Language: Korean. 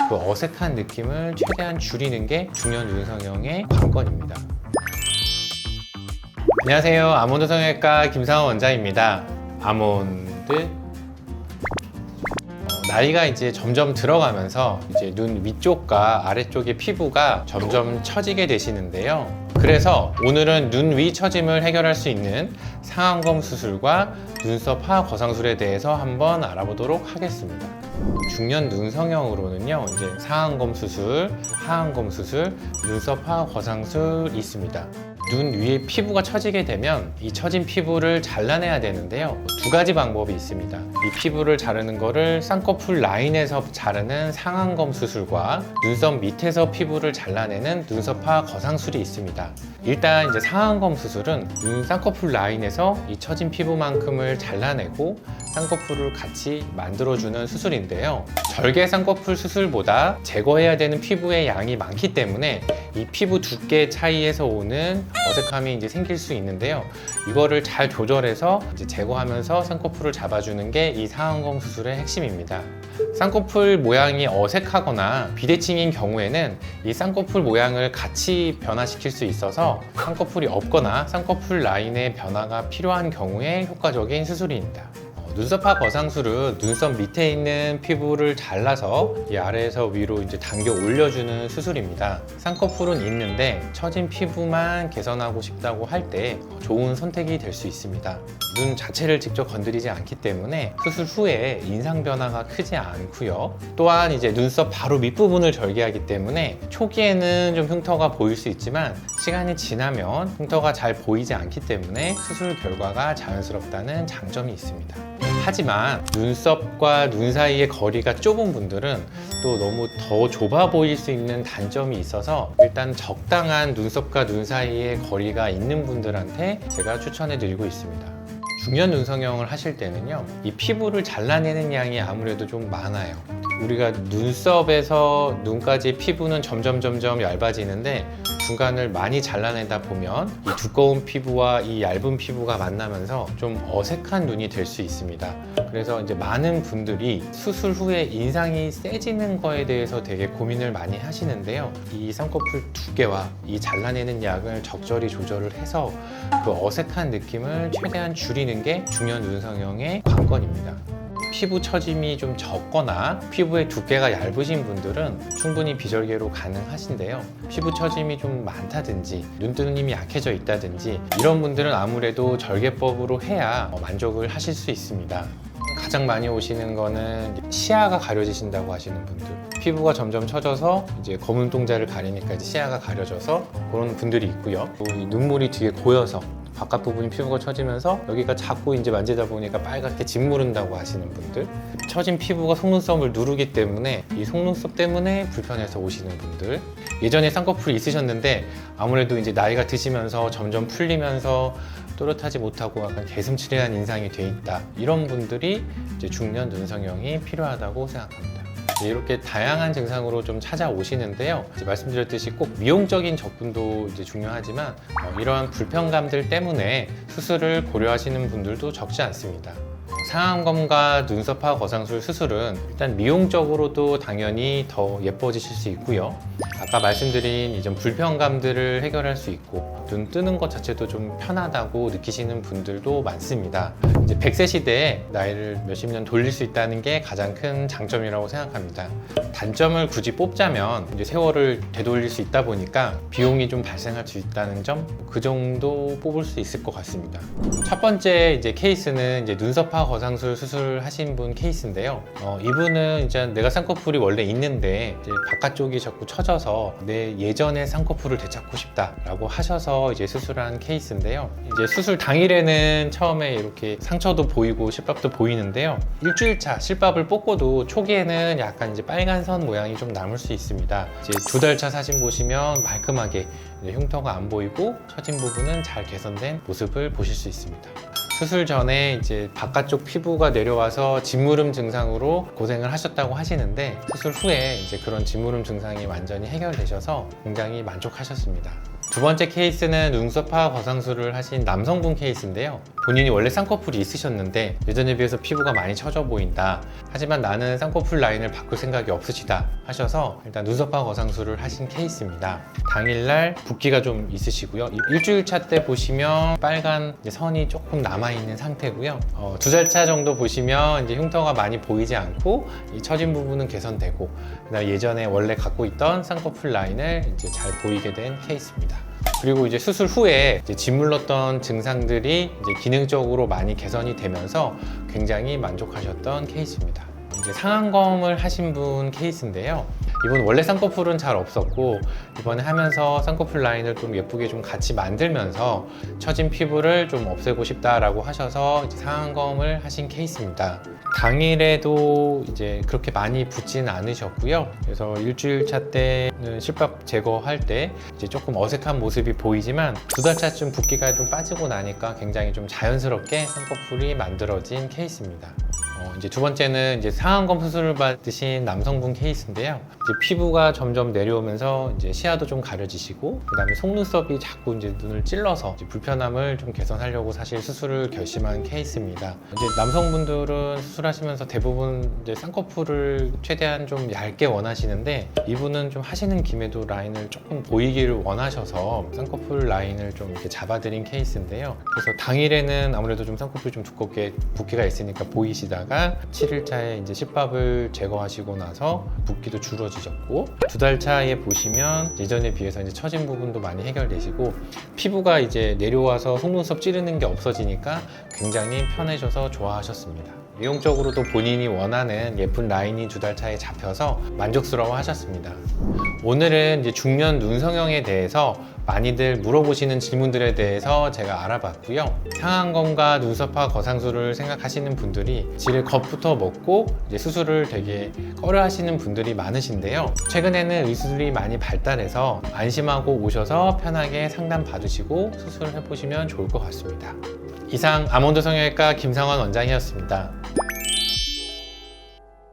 그 어색한 느낌을 최대한 줄이는 게 중년 눈성형의 관건입니다. 안녕하세요. 아몬드 성형외과 김상원 원장입니다. 아몬드 나이가 이제 점점 들어가면서 이제 눈 위쪽과 아래쪽의 피부가 점점 처지게 되시는데요. 그래서 오늘은 눈 위 처짐을 해결할 수 있는 상안검 수술과 눈썹 하악 거상술에 대해서 한번 알아보도록 하겠습니다. 중년 눈성형으로는요, 이제 상안검 수술, 하안검 수술, 눈썹 하악 거상술이 있습니다. 눈 위에 피부가 처지게 되면 이 처진 피부를 잘라내야 되는데요, 두 가지 방법이 있습니다. 이 피부를 자르는 거를 쌍꺼풀 라인에서 자르는 상안검 수술과 눈썹 밑에서 피부를 잘라내는 눈썹 하악 거상술이 있습니다. 일단 이제 상안검 수술은 눈 쌍꺼풀 라인에서 이 처진 피부만큼을 잘라내고 쌍꺼풀을 같이 만들어주는 수술인데요. 절개 쌍꺼풀 수술보다 제거해야 되는 피부의 양이 많기 때문에 이 피부 두께 차이에서 오는 어색함이 이제 생길 수 있는데요. 이거를 잘 조절해서 이제 제거하면서 쌍꺼풀을 잡아주는 게 이 상안검 수술의 핵심입니다. 쌍꺼풀 모양이 어색하거나 비대칭인 경우에는 이 쌍꺼풀 모양을 같이 변화시킬 수 있어서 쌍꺼풀이 없거나 쌍꺼풀 라인의 변화가 필요한 경우에 효과적인 수술입니다. 눈썹 하악 거상술은 눈썹 밑에 있는 피부를 잘라서 이 아래에서 위로 이제 당겨 올려주는 수술입니다. 쌍꺼풀은 있는데 처진 피부만 개선하고 싶다고 할 때 좋은 선택이 될 수 있습니다. 눈 자체를 직접 건드리지 않기 때문에 수술 후에 인상 변화가 크지 않고요. 또한 이제 눈썹 바로 밑부분을 절개하기 때문에 초기에는 좀 흉터가 보일 수 있지만 시간이 지나면 흉터가 잘 보이지 않기 때문에 수술 결과가 자연스럽다는 장점이 있습니다. 하지만 눈썹과 눈 사이의 거리가 좁은 분들은 또 너무 더 좁아 보일 수 있는 단점이 있어서 일단 적당한 눈썹과 눈 사이의 거리가 있는 분들한테 제가 추천해 드리고 있습니다. 중년 눈성형을 하실 때는요, 이 피부를 잘라내는 양이 아무래도 좀 많아요. 우리가 눈썹에서 눈까지 피부는 점점 얇아지는데 중간을 많이 잘라내다 보면 이 두꺼운 피부와 이 얇은 피부가 만나면서 좀 어색한 눈이 될 수 있습니다. 그래서 이제 많은 분들이 수술 후에 인상이 세지는 거에 대해서 되게 고민을 많이 하시는데요. 이 쌍꺼풀 두께와 이 잘라내는 양을 적절히 조절을 해서 그 어색한 느낌을 최대한 줄이는 게 중년 눈성형의 관건입니다. 피부 처짐이 좀 적거나 피부의 두께가 얇으신 분들은 충분히 비절개로 가능하신데요. 피부 처짐이 좀 많다든지 눈뜨는 힘이 약해져 있다든지 이런 분들은 아무래도 절개법으로 해야 만족을 하실 수 있습니다. 가장 많이 오시는 거는 시야가 가려지신다고 하시는 분들, 피부가 점점 처져서 이제 검은 동자를 가리니까 이제 시야가 가려져서 그런 분들이 있고요. 또 눈물이 뒤에 고여서 바깥 부분이 피부가 처지면서 여기가 자꾸 이제 만지다 보니까 빨갛게 짓무른다고 하시는 분들, 처진 피부가 속눈썹을 누르기 때문에 이 속눈썹 때문에 불편해서 오시는 분들, 예전에 쌍꺼풀이 있으셨는데 아무래도 이제 나이가 드시면서 점점 풀리면서 또렷하지 못하고 약간 개슴츠레한 인상이 돼 있다, 이런 분들이 이제 중년 눈성형이 필요하다고 생각합니다. 이렇게 다양한 증상으로 좀 찾아오시는데요. 이제 말씀드렸듯이 꼭 미용적인 접근도 이제 중요하지만 이러한 불편감들 때문에 수술을 고려하시는 분들도 적지 않습니다. 상안검과 눈썹 하악 거상술 수술은 일단 미용적으로도 당연히 더 예뻐지실 수 있고요. 아까 말씀드린 이전 불편감들을 해결할 수 있고 눈 뜨는 것 자체도 좀 편하다고 느끼시는 분들도 많습니다. 이제 100세 시대에 나이를 몇십 년 돌릴 수 있다는 게 가장 큰 장점이라고 생각합니다. 단점을 굳이 뽑자면 이제 세월을 되돌릴 수 있다 보니까 비용이 좀 발생할 수 있다는 점, 그 정도 뽑을 수 있을 것 같습니다. 첫 번째 이제 케이스는 이제 눈썹 하악 거상술 수술하신 분 케이스인데요. 이분은 이제 내가 쌍꺼풀이 원래 있는데 이제 바깥쪽이 자꾸 처져서 내 예전의 쌍꺼풀을 되찾고 싶다라고 하셔서 이제 수술한 케이스인데요. 이제 수술 당일에는 처음에 이렇게 상처도 보이고 실밥도 보이는데요. 일주일차 실밥을 뽑고도 초기에는 약간 이제 빨간 선 모양이 좀 남을 수 있습니다. 이제 2달차 사진 보시면 말끔하게 흉터가 안 보이고 처진 부분은 잘 개선된 모습을 보실 수 있습니다. 수술 전에 이제 바깥쪽 피부가 내려와서 짓무름 증상으로 고생을 하셨다고 하시는데 수술 후에 이제 그런 짓무름 증상이 완전히 해결되셔서 굉장히 만족하셨습니다. 두 번째 케이스는 눈썹화 거상술을 하신 남성분 케이스인데요. 본인이 원래 쌍꺼풀이 있으셨는데 예전에 비해서 피부가 많이 처져 보인다. 하지만 나는 쌍꺼풀 라인을 바꿀 생각이 없으시다 하셔서 일단 눈썹화 거상술을 하신 케이스입니다. 당일날 붓기가 좀 있으시고요. 일주일 차 때 보시면 빨간 선이 조금 남아있는 상태고요. 두 달 차 정도 보시면 이제 흉터가 많이 보이지 않고 이 처진 부분은 개선되고 그다음에 예전에 원래 갖고 있던 쌍꺼풀 라인을 이제 잘 보이게 된 케이스입니다. 그리고 이제 수술 후에 이제 짓물렀던 증상들이 이제 기능적으로 많이 개선이 되면서 굉장히 만족하셨던 케이스입니다. 이제 상안검을 하신 분 케이스인데요. 이분 원래 쌍꺼풀은 잘 없었고 이번에 하면서 쌍꺼풀 라인을 좀 예쁘게 좀 같이 만들면서 처진 피부를 좀 없애고 싶다라고 하셔서 이제 상안검을 하신 케이스입니다. 당일에도 이제 그렇게 많이 붓지는 않으셨고요. 그래서 일주일 차 때는 실밥 제거할 때 이제 조금 어색한 모습이 보이지만 두 달 차쯤 붓기가 좀 빠지고 나니까 굉장히 좀 자연스럽게 쌍꺼풀이 만들어진 케이스입니다. 이제 두 번째는 이제 상안검 수술을 받으신 남성분 케이스인데요. 이제 피부가 점점 내려오면서 이제 시야도 좀 가려지시고 그다음에 속눈썹이 자꾸 이제 눈을 찔러서 이제 불편함을 좀 개선하려고 사실 수술을 결심한 케이스입니다. 이제 남성분들은 수술하시면서 대부분 이제 쌍꺼풀을 최대한 좀 얇게 원하시는데 이분은 좀 하시는 김에도 라인을 조금 보이기를 원하셔서 쌍꺼풀 라인을 좀 이렇게 잡아드린 케이스인데요. 그래서 당일에는 아무래도 좀 쌍꺼풀이 좀 두껍게 붓기가 있으니까 보이시다가 7일차에 이제 실밥을 제거하시고 나서 붓기도 줄어지셨고 두 달 차에 보시면 예전에 비해서 이제 처진 부분도 많이 해결되시고 피부가 이제 내려와서 속눈썹 찌르는 게 없어지니까 굉장히 편해져서 좋아하셨습니다. 미용적으로도 본인이 원하는 예쁜 라인이 두 달 차에 잡혀서 만족스러워 하셨습니다. 오늘은 이제 중년 눈 성형에 대해서 많이들 물어보시는 질문들에 대해서 제가 알아봤고요. 상안검과 눈썹화 거상술을 생각하시는 분들이 질을 겁부터 먹고 이제 수술을 되게 꺼려 하시는 분들이 많으신데요. 최근에는 의술이 많이 발달해서 안심하고 오셔서 편하게 상담 받으시고 수술을 해보시면 좋을 것 같습니다. 이상 아몬드 성형외과 김상원 원장이었습니다.